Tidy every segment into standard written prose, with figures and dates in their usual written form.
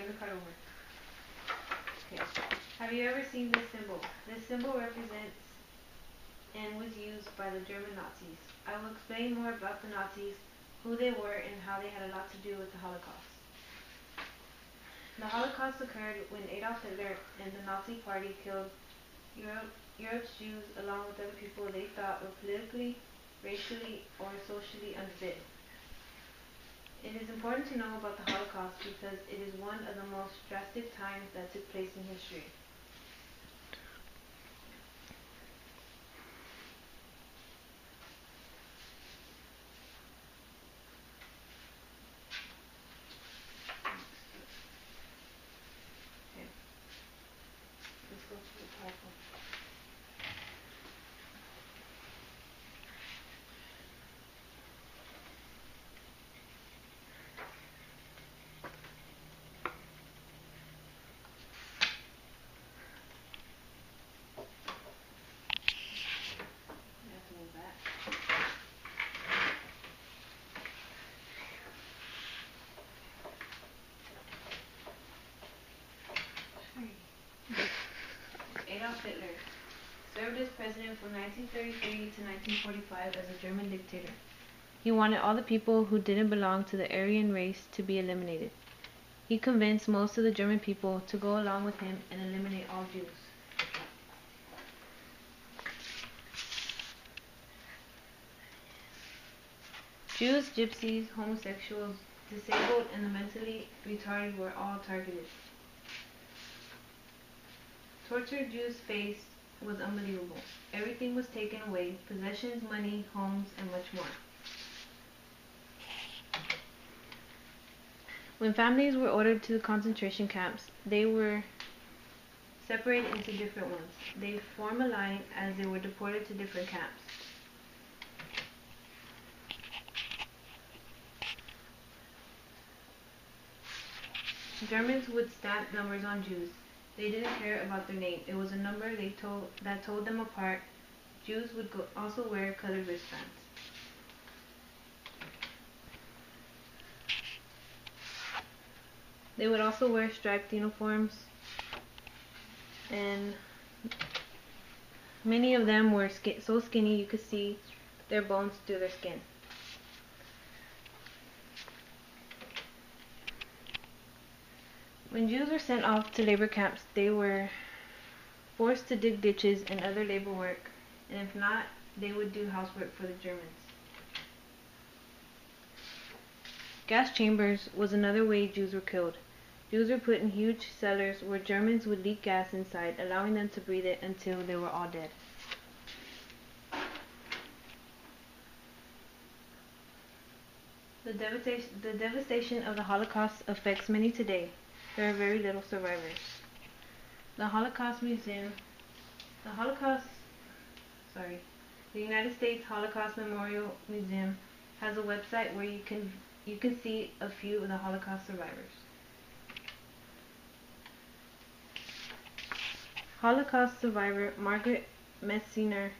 turn the card over. Okay. Have you ever seen this symbol? This symbol represents and was used by the German Nazis. I will explain more about the Nazis, who they were, and how they had a lot to do with the Holocaust. The Holocaust occurred when Adolf Hitler and the Nazi Party killed Europe's Jews along with other people they thought were politically, racially, or socially unfit. It is important to know about the Holocaust because it is one of the most drastic times that took place in history. Okay. Let's go to the PowerPoint. Adolf Hitler served as president from 1933 to 1945 as a German dictator. He wanted all the people who didn't belong to the Aryan race to be eliminated. He convinced most of the German people to go along with him and eliminate all Jews. Jews, gypsies, homosexuals, disabled, and the mentally retarded were all targeted. Torture Jews faced was unbelievable. Everything was taken away: possessions, money, homes, and much more. When families were ordered to the concentration camps, they were separated into different ones. They formed a line as they were deported to different camps. Germans would stamp numbers on Jews. They didn't care about their name. It was a number that told them apart. Jews would also wear colored wristbands. They would also wear striped uniforms, and many of them were so skinny you could see their bones through their skin. When Jews were sent off to labor camps, they were forced to dig ditches and other labor work, and if not, they would do housework for the Germans. Gas chambers was another way Jews were killed. Jews were put in huge cellars where Germans would leak gas inside, allowing them to breathe it until they were all dead. The devastation of the Holocaust affects many today. There are very little survivors. The United States Holocaust Memorial Museum has a website where you can see a few of the Holocaust survivors. Holocaust survivor Margaret Messner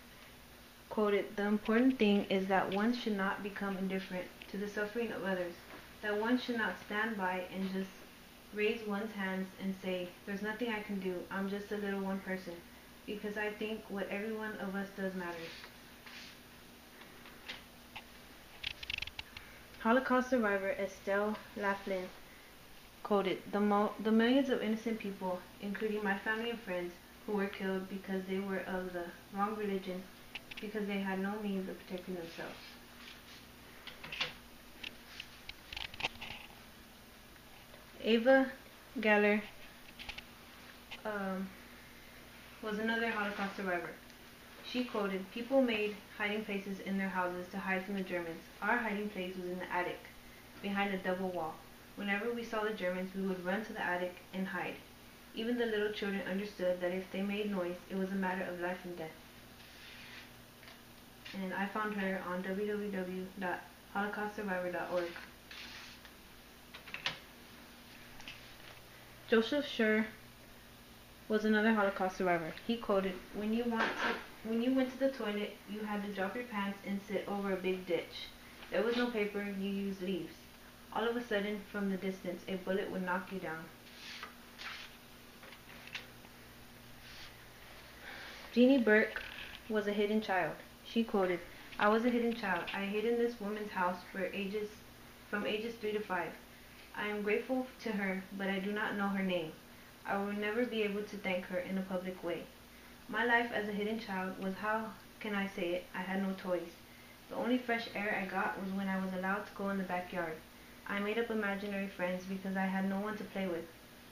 quoted, "The important thing is that one should not become indifferent to the suffering of others, that one should not stand by and just raise one's hands and say, 'There's nothing I can do, I'm just a little one person,' because I think what every one of us does matters." Holocaust survivor Estelle Laughlin quoted, the millions of innocent people, including my family and friends, who were killed because they were of the wrong religion, because they had no means of protecting themselves." Ava Galler was another Holocaust survivor. She quoted, "People made hiding places in their houses to hide from the Germans. Our hiding place was in the attic, behind a double wall. Whenever we saw the Germans, we would run to the attic and hide. Even the little children understood that if they made noise, it was a matter of life and death." And I found her on www.holocaustsurvivor.org. Joseph Schur was another Holocaust survivor. He quoted, when you went to the toilet, you had to drop your pants and sit over a big ditch. There was no paper, you used leaves. All of a sudden, from the distance, a bullet would knock you down. Jeannie Burke was a hidden child. She quoted, "I was a hidden child. I hid in this woman's house from ages 3 to 5. I am grateful to her, but I do not know her name. I will never be able to thank her in a public way. My life as a hidden child was, how can I say it, I had no toys. The only fresh air I got was when I was allowed to go in the backyard. I made up imaginary friends because I had no one to play with.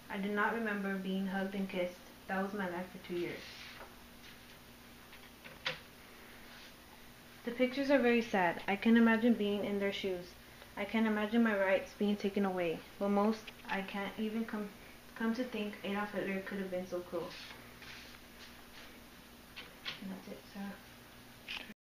I do not remember being hugged and kissed. That was my life for 2 years." The pictures are very sad. I can imagine being in their shoes. I can imagine my rights being taken away. But most, I can't even come to think Adolf Hitler could have been so cruel. And that's it, Sarah.